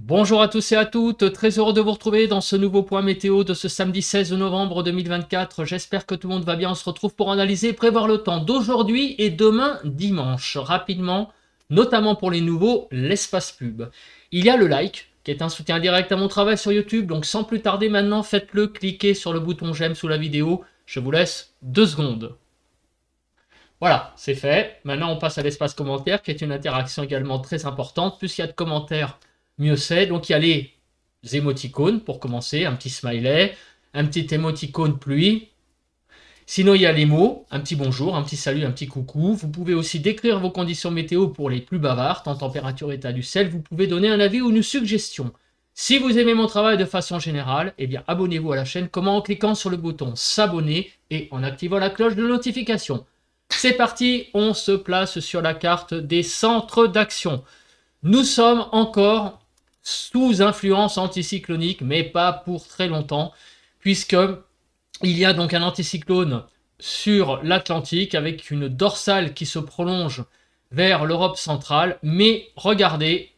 Bonjour à tous et à toutes, très heureux de vous retrouver dans ce nouveau point météo de ce samedi 16 novembre 2024. J'espère que tout le monde va bien, on se retrouve pour analyser et prévoir le temps d'aujourd'hui et demain dimanche. Rapidement, notamment pour les nouveaux, l'espace pub. Il y a le like, qui est un soutien direct à mon travail sur YouTube, donc sans plus tarder maintenant, faites-le, cliquez sur le bouton j'aime sous la vidéo. Je vous laisse 2 secondes. Voilà, c'est fait. Maintenant, on passe à l'espace commentaire, qui est une interaction également très importante. Plus il y a de commentaires, mieux c'est. Donc, il y a les émoticônes, pour commencer, un petit smiley, un petit émoticône pluie. Sinon, il y a les mots, un petit bonjour, un petit salut, un petit coucou. Vous pouvez aussi décrire vos conditions météo pour les plus bavards, en température, état du ciel. Vous pouvez donner un avis ou une suggestion. Si vous aimez mon travail de façon générale, eh bien, abonnez-vous à la chaîne. Comment? En cliquant sur le bouton s'abonner et en activant la cloche de notification. C'est parti, on se place sur la carte des centres d'action. Nous sommes encore sous influence anticyclonique, mais pas pour très longtemps, puisque il y a donc un anticyclone sur l'Atlantique avec une dorsale qui se prolonge vers l'Europe centrale. Mais regardez,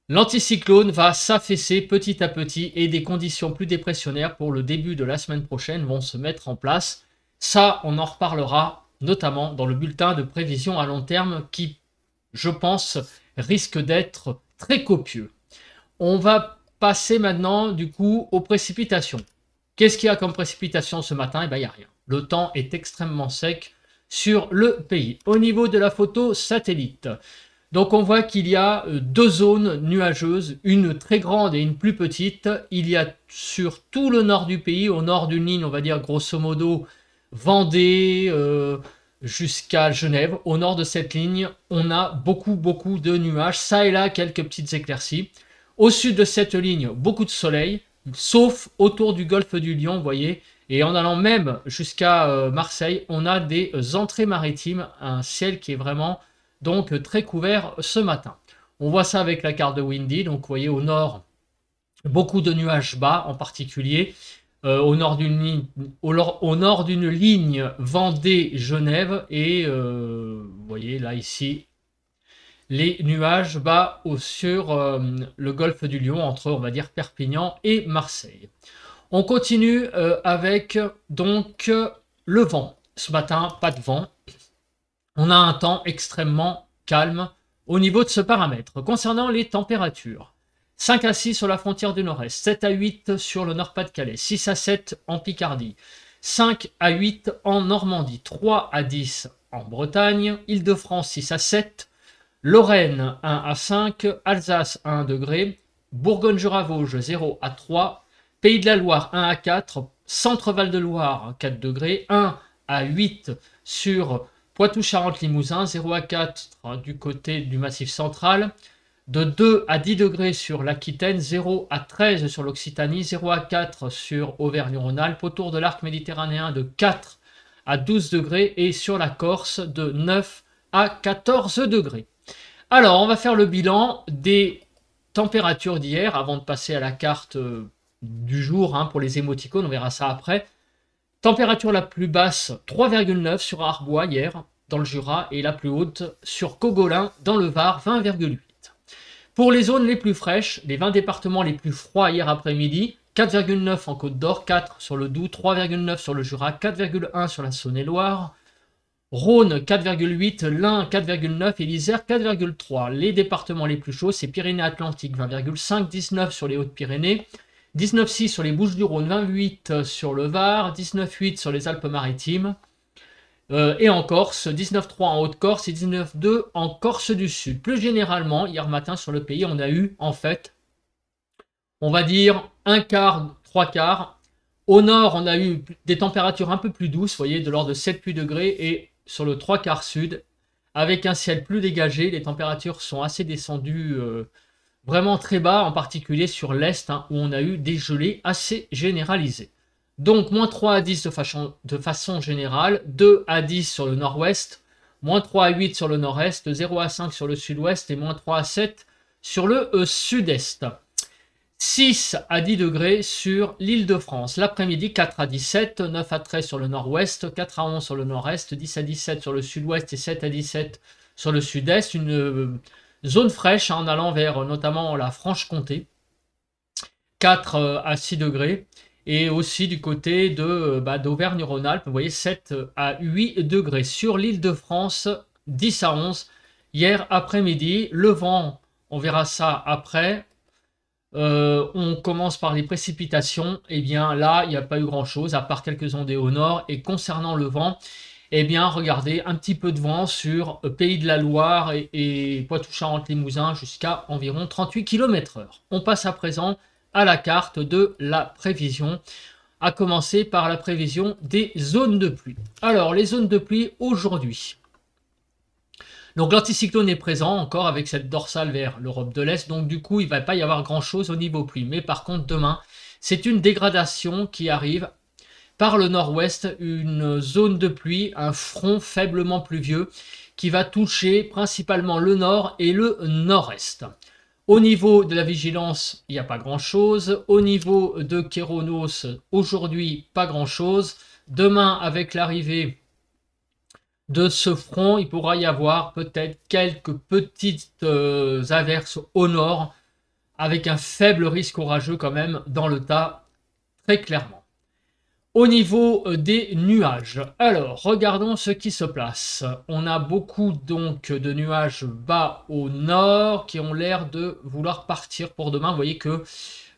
l'anticyclone va s'affaisser petit à petit et des conditions plus dépressionnaires pour le début de la semaine prochaine vont se mettre en place. Ça, on en reparlera notamment dans le bulletin de prévision à long terme qui, je pense, risque d'être très copieux. On va passer maintenant, du coup, aux précipitations. Qu'est-ce qu'il y a comme précipitation ce matin? Eh bien, il n'y a rien. Le temps est extrêmement sec sur le pays. Au niveau de la photo satellite, donc on voit qu'il y a deux zones nuageuses, une très grande et une plus petite. Il y a sur tout le nord du pays, au nord d'une ligne, on va dire grosso modo, Vendée jusqu'à Genève. Au nord de cette ligne, on a beaucoup de nuages. Ça et là, quelques petites éclaircies. Au sud de cette ligne, beaucoup de soleil, sauf autour du golfe du Lion, vous voyez. Et en allant même jusqu'à Marseille, on a des entrées maritimes, un ciel qui est vraiment donc très couvert ce matin. On voit ça avec la carte de Windy. Donc vous voyez au nord, beaucoup de nuages bas en particulier. Au nord d'une ligne Vendée-Genève et vous voyez là ici les nuages bas sur le golfe du Lion entre on va dire Perpignan et Marseille. On continue avec donc le vent. Ce matin, pas de vent. On a un temps extrêmement calme au niveau de ce paramètre. Concernant les températures, 5 à 6 sur la frontière du Nord-Est, 7 à 8 sur le Nord-Pas-de-Calais, 6 à 7 en Picardie, 5 à 8 en Normandie, 3 à 10 en Bretagne, Île-de-France 6 à 7, Lorraine 1 à 5, Alsace 1 degré, Bourgogne-Jura-Vosges 0 à 3, Pays de la Loire 1 à 4, Centre-Val de Loire 4 degrés, 1 à 8 sur Poitou-Charentes-Limousin, 0 à 4 du côté du Massif central, de 2 à 10 degrés sur l'Aquitaine, 0 à 13 sur l'Occitanie, 0 à 4 sur Auvergne-Rhône-Alpes, autour de l'arc méditerranéen de 4 à 12 degrés et sur la Corse de 9 à 14 degrés. Alors, on va faire le bilan des températures d'hier avant de passer à la carte du jour pour les émoticônes, on verra ça après. Température la plus basse, 3,9 sur Arbois hier, dans le Jura, et la plus haute sur Cogolin, dans le Var, 20,8. Pour les zones les plus fraîches, les 20 départements les plus froids hier après-midi, 4,9 en Côte d'Or, 4 sur le Doubs, 3,9 sur le Jura, 4,1 sur la Saône-et-Loire, Rhône 4,8, l'Ain 4,9 et l'Isère 4,3. Les départements les plus chauds, c'est Pyrénées-Atlantiques 20,5, 19 sur les Hautes-Pyrénées, 19,6 sur les Bouches-du-Rhône, 28 sur le Var, 19,8 sur les Alpes-Maritimes, et en Corse, 19,3 en Haute-Corse et 19,2 en Corse du Sud. Plus généralement, hier matin sur le pays, on a eu en fait, on va dire, un quart, trois quarts. Au nord, on a eu des températures un peu plus douces, vous voyez, de l'ordre de 7-8 degrés, et sur le 3 quarts sud, avec un ciel plus dégagé, les températures sont assez descendues vraiment très bas, en particulier sur l'est, où on a eu des gelées assez généralisées. Donc, moins 3 à 10 de façon générale, 2 à 10 sur le nord-ouest, moins 3 à 8 sur le nord-est, 0 à 5 sur le sud-ouest et moins 3 à 7 sur le sud-est. 6 à 10 degrés sur l'île de France. L'après-midi, 4 à 17, 9 à 13 sur le nord-ouest, 4 à 11 sur le nord-est, 10 à 17 sur le sud-ouest et 7 à 17 sur le sud-est. Une Zone fraîche en allant vers notamment la Franche-Comté, 4 à 6 degrés. Et aussi du côté d'Auvergne-Rhône-Alpes, vous voyez 7 à 8 degrés. Sur l'île de France, 10 à 11 hier après-midi. Le vent, on verra ça après. On commence par les précipitations. Et bien là, il n'y a pas eu grand-chose, à part quelques ondées au nord. Et concernant le vent, eh bien regardez, un petit peu de vent sur Pays de la Loire et Poitou-Charentes-Limousin jusqu'à environ 38 km/h. On passe à présent à la carte de la prévision, à commencer par la prévision des zones de pluie. Alors, les zones de pluie aujourd'hui. Donc, l'anticyclone est présent encore avec cette dorsale vers l'Europe de l'Est. Donc, du coup, il ne va pas y avoir grand-chose au niveau pluie. Mais par contre, demain, c'est une dégradation qui arrive par le nord-ouest, une zone de pluie, un front faiblement pluvieux qui va toucher principalement le nord et le nord-est. Au niveau de la vigilance, il n'y a pas grand-chose. Au niveau de Kéronos, aujourd'hui, pas grand-chose. Demain, avec l'arrivée de ce front, il pourra y avoir peut-être quelques petites averses au nord, avec un faible risque orageux quand même dans le tas, très clairement. Au niveau des nuages, alors regardons ce qui se place. On a beaucoup donc de nuages bas au nord qui ont l'air de vouloir partir pour demain. Vous voyez que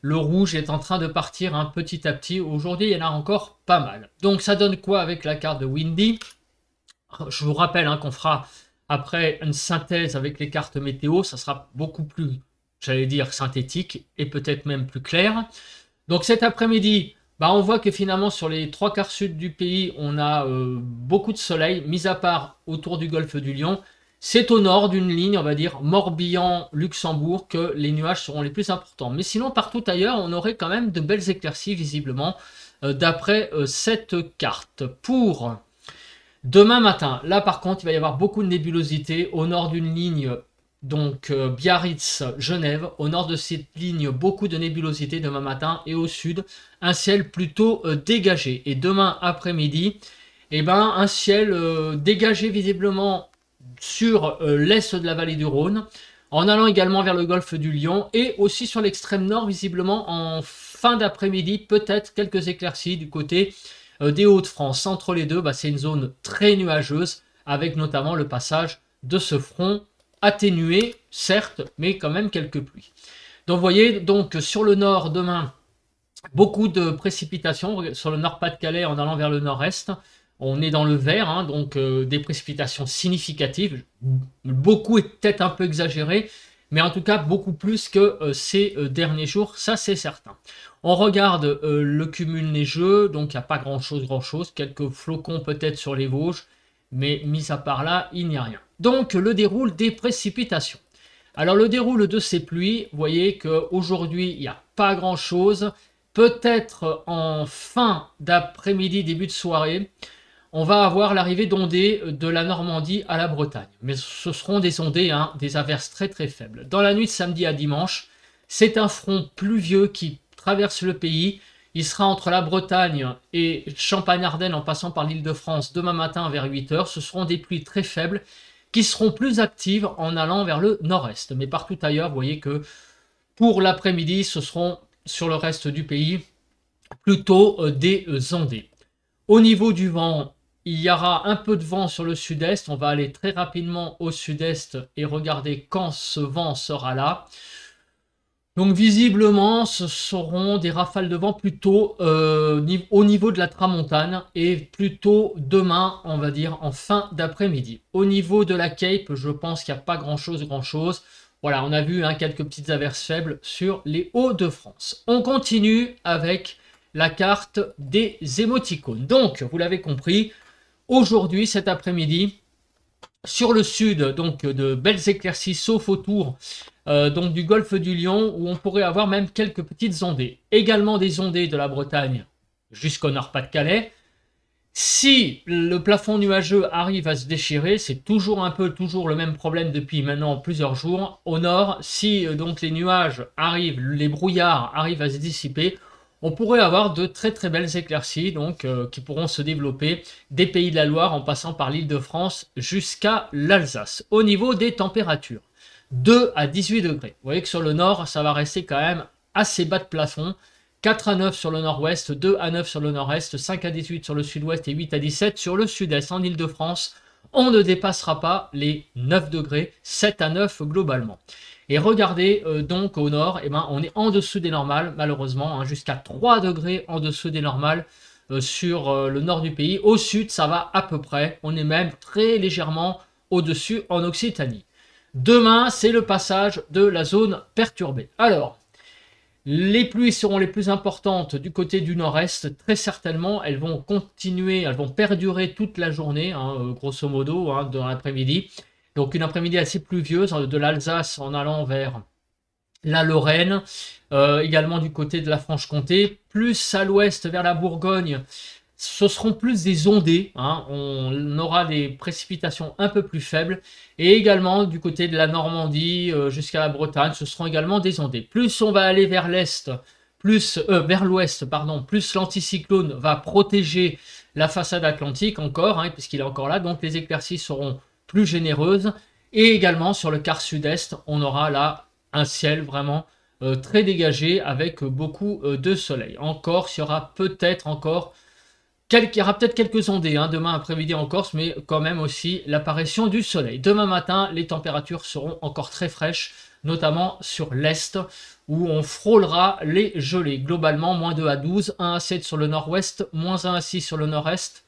le rouge est en train de partir petit à petit. Aujourd'hui, il y en a encore pas mal. Donc ça donne quoi avec la carte de Windy? Je vous rappelle qu'on fera après une synthèse avec les cartes météo. Ça sera beaucoup plus, j'allais dire, synthétique et peut-être même plus clair. Donc cet après-midi, on voit que finalement sur les 3/4 sud du pays, on a beaucoup de soleil, mis à part autour du golfe du Lion. C'est au nord d'une ligne, on va dire, Morbihan-Luxembourg, que les nuages seront les plus importants. Mais sinon, partout ailleurs, on aurait quand même de belles éclaircies, visiblement, d'après cette carte. Pour demain matin, là par contre, il va y avoir beaucoup de nébulosité au nord d'une ligne. Donc Biarritz-Genève, au nord de cette ligne, beaucoup de nébulosité demain matin, et au sud, un ciel plutôt dégagé. Et demain après-midi, un ciel dégagé visiblement sur l'est de la vallée du Rhône, en allant également vers le golfe du Lion, et aussi sur l'extrême nord, visiblement en fin d'après-midi, peut-être quelques éclaircies du côté des Hauts-de-France. Entre les deux, c'est une zone très nuageuse, avec notamment le passage de ce front atténué, certes, mais quand même quelques pluies. Donc vous voyez, donc sur le nord demain, beaucoup de précipitations. Sur le Nord-Pas-de-Calais, en allant vers le nord-est, on est dans le vert, donc des précipitations significatives. Beaucoup est peut-être un peu exagéré, mais en tout cas beaucoup plus que ces derniers jours, ça c'est certain. On regarde le cumul neigeux, donc il n'y a pas grand-chose, quelques flocons peut-être sur les Vosges, mais mis à part là, il n'y a rien. Donc le déroule des précipitations. Alors le déroule de ces pluies, vous voyez qu'aujourd'hui, il n'y a pas grand-chose. Peut-être en fin d'après-midi, début de soirée, on va avoir l'arrivée d'ondées de la Normandie à la Bretagne. Mais ce seront des ondées, des averses très très faibles. Dans la nuit de samedi à dimanche, c'est un front pluvieux qui traverse le pays. Il sera entre la Bretagne et Champagne-Ardenne en passant par l'Île-de-France demain matin vers 8 h. Ce seront des pluies très faibles qui seront plus actives en allant vers le nord-est. Mais partout ailleurs, vous voyez que pour l'après-midi, ce seront sur le reste du pays plutôt des ondées. Au niveau du vent, il y aura un peu de vent sur le sud-est. On va aller très rapidement au sud-est et regarder quand ce vent sera là. Donc visiblement, ce seront des rafales de vent plutôt au niveau de la tramontane et plutôt demain, on va dire, en fin d'après-midi. Au niveau de la Cape, je pense qu'il n'y a pas grand-chose. Voilà, on a vu quelques petites averses faibles sur les Hauts-de-France. On continue avec la carte des émoticônes. Donc, vous l'avez compris, aujourd'hui, cet après-midi, sur le sud, donc de belles éclaircies, sauf autour donc du golfe du Lion, où on pourrait avoir même quelques petites ondées. Également des ondées de la Bretagne jusqu'au Nord-Pas-de-Calais. Si le plafond nuageux arrive à se déchirer, c'est toujours le même problème depuis maintenant plusieurs jours. Au nord, si donc les nuages arrivent, les brouillards arrivent à se dissiper, on pourrait avoir de très très belles éclaircies donc, qui pourront se développer des Pays de la Loire en passant par l'Île-de-France jusqu'à l'Alsace. Au niveau des températures, 2 à 18 degrés. Vous voyez que sur le nord, ça va rester quand même assez bas de plafond. 4 à 9 sur le nord-ouest, 2 à 9 sur le nord-est, 5 à 18 sur le sud-ouest et 8 à 17 sur le sud-est. En Ile-de-France, on ne dépassera pas les 9 degrés, 7 à 9 globalement. Et regardez donc au nord, eh ben, on est en dessous des normales malheureusement, hein, jusqu'à 3 degrés en dessous des normales sur le nord du pays. Au sud, ça va à peu près, on est même très légèrement au-dessus en Occitanie. Demain, c'est le passage de la zone perturbée. Alors, les pluies seront les plus importantes du côté du nord-est, très certainement. Elles vont continuer, elles vont perdurer toute la journée, hein, grosso modo, hein, dans l'après-midi. Donc une après-midi assez pluvieuse, de l'Alsace en allant vers la Lorraine, également du côté de la Franche-Comté, plus à l'ouest vers la Bourgogne. Ce seront plus des ondées, hein. On aura des précipitations un peu plus faibles, et également du côté de la Normandie jusqu'à la Bretagne, ce seront également des ondées. Plus on va aller vers l'est, vers l'ouest, pardon, plus l'anticyclone va protéger la façade atlantique encore, hein, puisqu'il est encore là, donc les éclaircies seront plus généreuses, et également sur le quart sud-est, on aura là un ciel vraiment très dégagé avec beaucoup de soleil. En Corse, il y aura peut-être encore il y aura peut-être quelques ondées hein, demain après-midi en Corse, mais quand même aussi l'apparition du soleil. Demain matin, les températures seront encore très fraîches, notamment sur l'est, où on frôlera les gelées. Globalement, moins 2 à 12, 1 à 7 sur le nord-ouest, moins 1 à 6 sur le nord-est,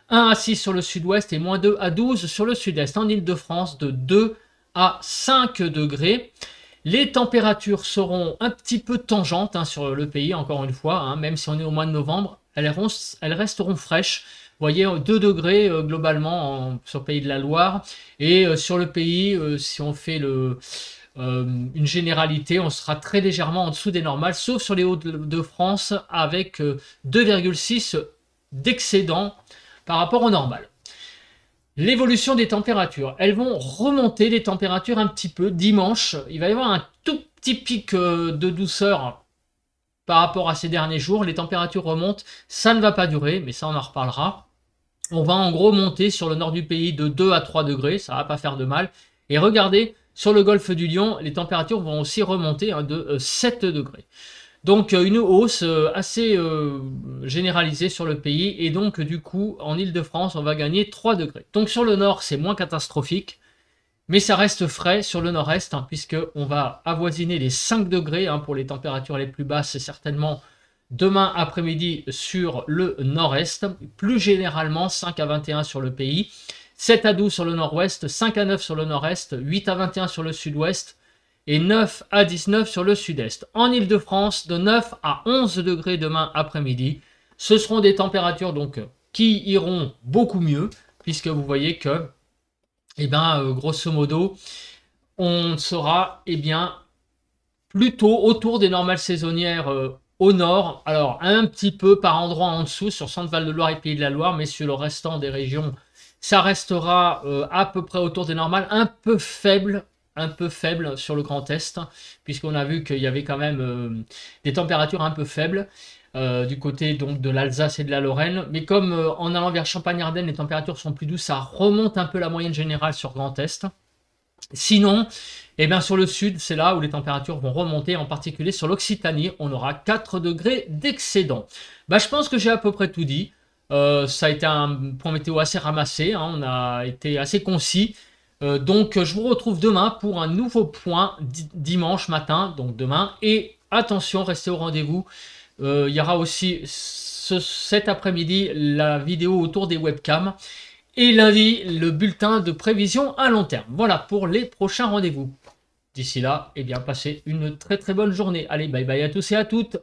1 à 6 sur le sud-ouest et moins 2 à 12 sur le sud-est. En Ile-de-France, de 2 à 5 degrés. Les températures seront un petit peu tangentes hein, sur le pays, encore une fois, hein, même si on est au mois de novembre. Elles resteront fraîches. Vous voyez, 2 degrés globalement sur le pays de la Loire. Et sur le pays, si on fait une généralité, on sera très légèrement en dessous des normales, sauf sur les Hauts-de-France, avec 2,6 d'excédent par rapport au normal. L'évolution des températures, elles vont remonter les températures un petit peu dimanche. Il va y avoir un tout petit pic de douceur par rapport à ces derniers jours. Les températures remontent, ça ne va pas durer, mais ça on en reparlera. On va en gros monter sur le nord du pays de 2 à 3 degrés, ça va pas faire de mal. Et regardez, sur le golfe du Lion, les températures vont aussi remonter hein, de 7 degrés. Donc une hausse assez généralisée sur le pays, et donc du coup en Ile-de-France on va gagner 3 degrés. Donc sur le nord c'est moins catastrophique, mais ça reste frais sur le nord-est, hein, puisqu'on va avoisiner les 5 degrés hein, pour les températures les plus basses, c'est certainement demain après-midi sur le nord-est, plus généralement 5 à 21 sur le pays, 7 à 12 sur le nord-ouest, 5 à 9 sur le nord-est, 8 à 21 sur le sud-ouest, et 9 à 19 sur le sud-est. En Ile-de-France, de 9 à 11 degrés demain après-midi. Ce seront des températures donc qui iront beaucoup mieux, puisque vous voyez que, eh ben, grosso modo, on sera plutôt autour des normales saisonnières au nord. Alors, un petit peu par endroit en dessous, sur Centre-Val de Loire et Pays de la Loire, mais sur le restant des régions, ça restera à peu près autour des normales, un peu faible sur le Grand Est, puisqu'on a vu qu'il y avait quand même des températures un peu faibles du côté donc de l'Alsace et de la Lorraine. Mais comme en allant vers Champagne-Ardenne, les températures sont plus douces, ça remonte un peu la moyenne générale sur Grand Est. Sinon, eh bien sur le sud, c'est là où les températures vont remonter, en particulier sur l'Occitanie, on aura 4 degrés d'excédent. Bah, je pense que j'ai à peu près tout dit. Ça a été un point météo assez ramassé, hein, on a été assez concis. Donc je vous retrouve demain pour un nouveau point dimanche matin, donc demain. Et attention, restez au rendez-vous. Il y aura aussi cet après-midi la vidéo autour des webcams. Et lundi, le bulletin de prévision à long terme. Voilà pour les prochains rendez-vous. D'ici là, eh bien, passez une très très bonne journée. Allez, bye bye à tous et à toutes.